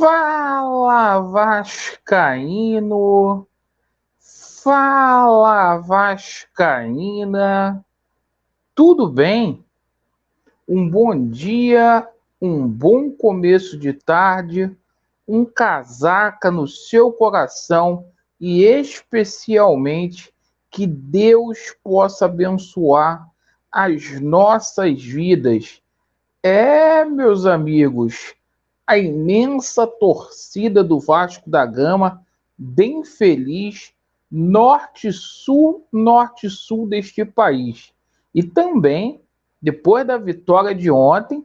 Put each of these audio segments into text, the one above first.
Fala, Vascaíno! Fala, Vascaína! Tudo bem? Um bom dia, um bom começo de tarde, um casaca no seu coração e especialmente que Deus possa abençoar as nossas vidas. Meus amigos, a imensa torcida do Vasco da Gama, bem feliz, norte-sul deste país. E também, depois da vitória de ontem,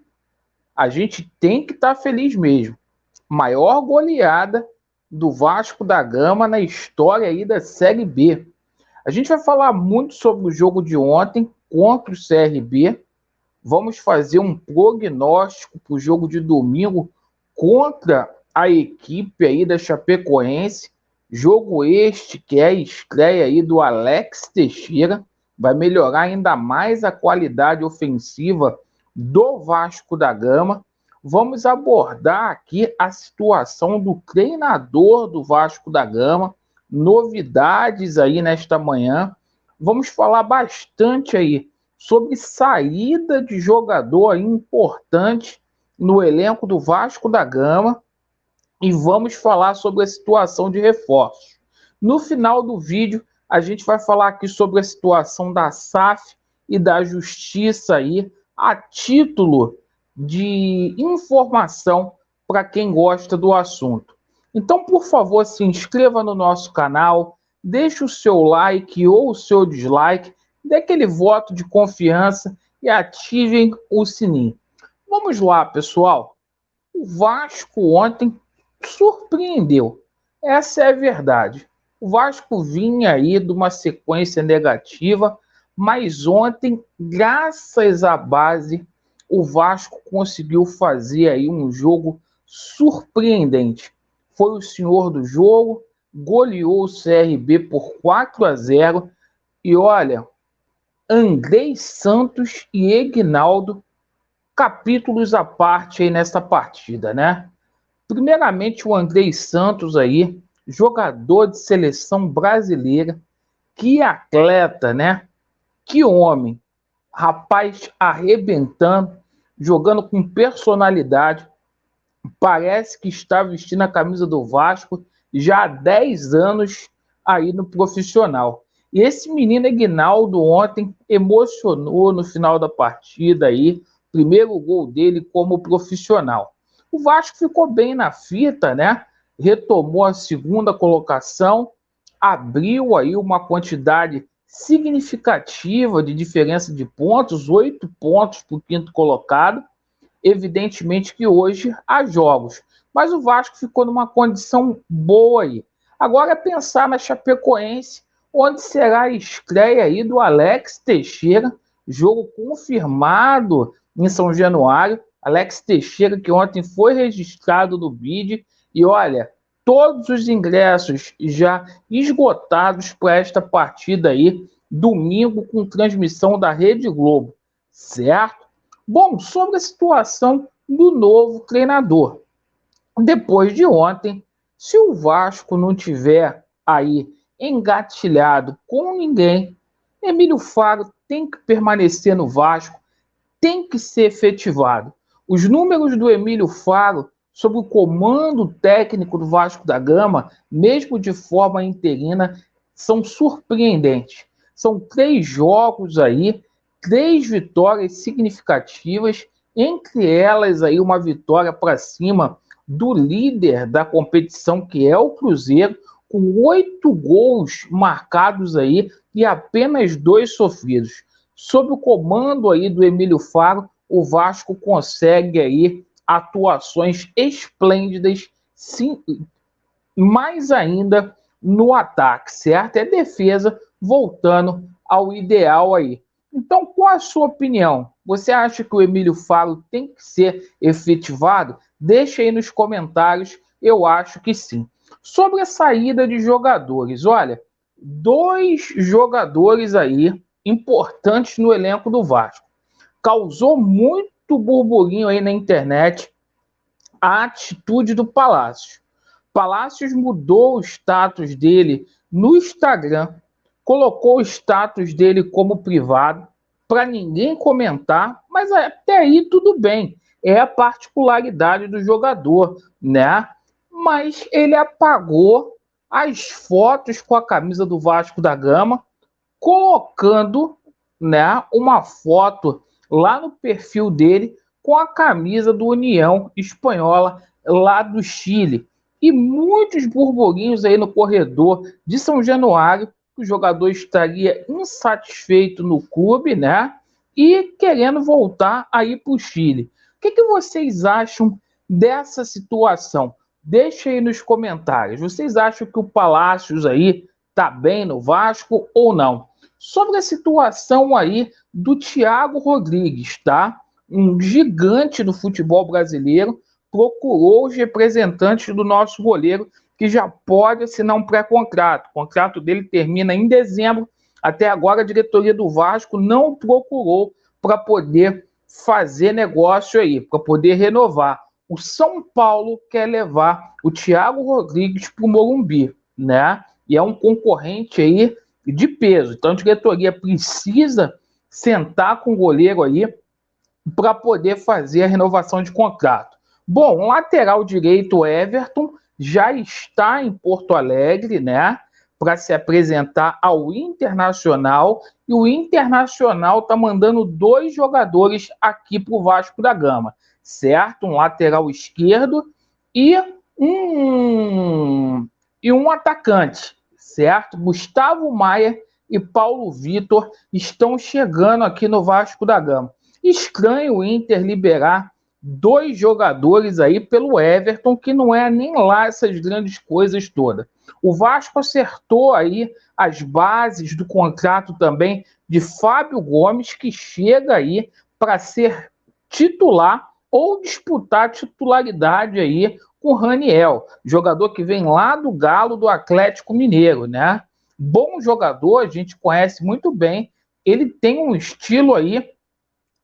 a gente tem que estar feliz mesmo. Maior goleada do Vasco da Gama na história aí da Série B. A gente vai falar muito sobre o jogo de ontem contra o CRB. Vamos fazer um prognóstico para o jogo de domingo contra a equipe aí da Chapecoense. Jogo este que é a estreia aí do Alex Teixeira. Vai melhorar ainda mais a qualidade ofensiva do Vasco da Gama. Vamos abordar aqui a situação do treinador do Vasco da Gama. Novidades aí nesta manhã. Vamos falar bastante aí sobre saída de jogador importante no elenco do Vasco da Gama e vamos falar sobre a situação de reforços. No final do vídeo, a gente vai falar aqui sobre a situação da SAF e da Justiça aí, a título de informação para quem gosta do assunto. Então, por favor, se inscreva no nosso canal, deixe o seu like ou o seu dislike, dê aquele voto de confiança e ativem o sininho. Vamos lá, pessoal. O Vasco ontem surpreendeu. Essa é a verdade. O Vasco vinha aí de uma sequência negativa, mas ontem, graças à base, o Vasco conseguiu fazer aí um jogo surpreendente. Foi o senhor do jogo, goleou o CRB por 4-0 e olha, Andrei Santos e Egnaldo, capítulos à parte aí nessa partida, né? Primeiramente o Andrei Santos aí, jogador de seleção brasileira, que atleta, né? Que homem, rapaz arrebentando, jogando com personalidade, parece que está vestindo a camisa do Vasco já há 10 anos aí no profissional. E esse menino Egnaldo ontem emocionou no final da partida aí, primeiro gol dele como profissional. O Vasco ficou bem na fita, né? Retomou a segunda colocação, abriu aí uma quantidade significativa de diferença de pontos, 8 pontos para o quinto colocado. Evidentemente que hoje há jogos, mas o Vasco ficou numa condição boa aí. Agora é pensar na Chapecoense, onde será a estreia aí do Alex Teixeira, jogo confirmado em São Januário. Alex Teixeira, que ontem foi registrado no BID, e olha, todos os ingressos já esgotados para esta partida aí, domingo, com transmissão da Rede Globo, certo? Bom, sobre a situação do novo treinador. Depois de ontem, se o Vasco não tiver aí engatilhado com ninguém, Emílio Faro tem que permanecer no Vasco, tem que ser efetivado. Os números do Emílio Faro sobre o comando técnico do Vasco da Gama, mesmo de forma interina, são surpreendentes. São 3 jogos aí, 3 vitórias significativas, entre elas aí uma vitória para cima do líder da competição, que é o Cruzeiro, com 8 gols marcados aí e apenas 2 sofridos. Sob o comando aí do Emílio Faro, o Vasco consegue aí atuações esplêndidas, sim, mais ainda no ataque, certo? É defesa voltando ao ideal aí. Então, qual a sua opinião? Você acha que o Emílio Faro tem que ser efetivado? Deixa aí nos comentários, eu acho que sim. Sobre a saída de jogadores, olha, 2 jogadores aí importantes no elenco do Vasco. Causou muito burburinho aí na internet a atitude do Palácio. Palácios mudou o status dele no Instagram, colocou o status dele como privado, para ninguém comentar, mas até aí tudo bem, é a particularidade do jogador, né? Mas ele apagou as fotos com a camisa do Vasco da Gama, colocando, né, uma foto lá no perfil dele com a camisa do União Espanhola lá do Chile. E muitos burburinhos aí no corredor de São Januário, que o jogador estaria insatisfeito no clube, né? E querendo voltar aí para o Chile. O que vocês acham dessa situação? Deixa aí nos comentários. Vocês acham que o Palácios aí tá bem no Vasco ou não? Sobre a situação aí do Thiago Rodrigues, tá? Um gigante do futebol brasileiro, procurou os representantes do nosso goleiro, que já pode assinar um pré-contrato. O contrato dele termina em dezembro. Até agora a diretoria do Vasco não procurou para poder fazer negócio aí, para poder renovar. O São Paulo quer levar o Thiago Rodrigues para o Morumbi, né? E é um concorrente aí de peso. Então a diretoria precisa sentar com o goleiro aí para poder fazer a renovação de contrato. Bom, o lateral direito Everton já está em Porto Alegre, né? Para se apresentar ao Internacional. E o Internacional está mandando 2 jogadores aqui para o Vasco da Gama, certo? Um lateral esquerdo e um atacante, certo? Gustavo Maia e Paulo Vitor estão chegando aqui no Vasco da Gama. Estranho o Inter liberar 2 jogadores aí pelo Everton, que não é nem lá essas grandes coisas todas. O Vasco acertou aí as bases do contrato também de Fábio Gomes, que chega aí para ser titular ou disputar a titularidade aí com o Raniel, jogador que vem lá do Galo do Atlético Mineiro, né? Bom jogador, a gente conhece muito bem, ele tem um estilo aí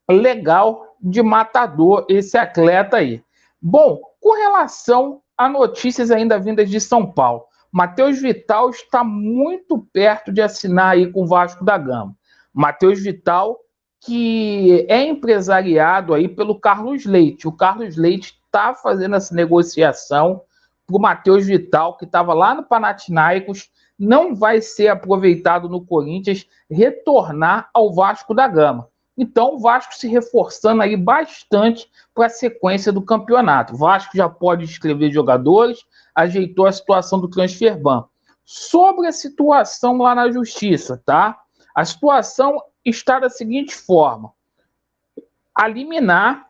legal de matador, esse atleta aí. Bom, com relação a notícias ainda vindas de São Paulo, Matheus Vital está muito perto de assinar aí com o Vasco da Gama. Matheus Vital, que é empresariado aí pelo Carlos Leite. O Carlos Leite está fazendo essa negociação para o Matheus Vital, que estava lá no Panathinaikos, não vai ser aproveitado no Corinthians, retornar ao Vasco da Gama. Então, o Vasco se reforçando aí bastante para a sequência do campeonato. O Vasco já pode inscrever jogadores, ajeitou a situação do transfer ban. Sobre a situação lá na Justiça, tá? A situação está da seguinte forma: a liminar,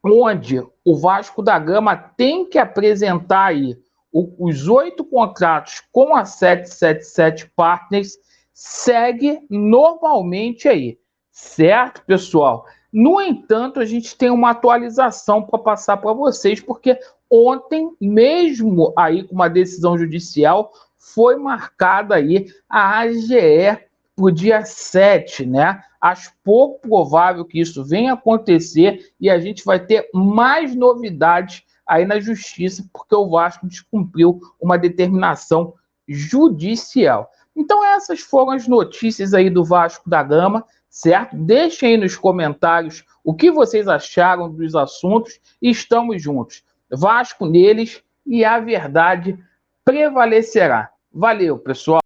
onde o Vasco da Gama tem que apresentar aí os 8 contratos com a 777 Partners, segue normalmente aí. Certo, pessoal? No entanto, a gente tem uma atualização para passar para vocês, porque ontem, mesmo aí com uma decisão judicial, foi marcada aí a AGE para o dia 7, né? Acho pouco provável que isso venha acontecer e a gente vai ter mais novidades aí na justiça, porque o Vasco descumpriu uma determinação judicial. Então essas foram as notícias aí do Vasco da Gama, certo? Deixem aí nos comentários o que vocês acharam dos assuntos e estamos juntos. Vasco neles e a verdade prevalecerá. Valeu, pessoal!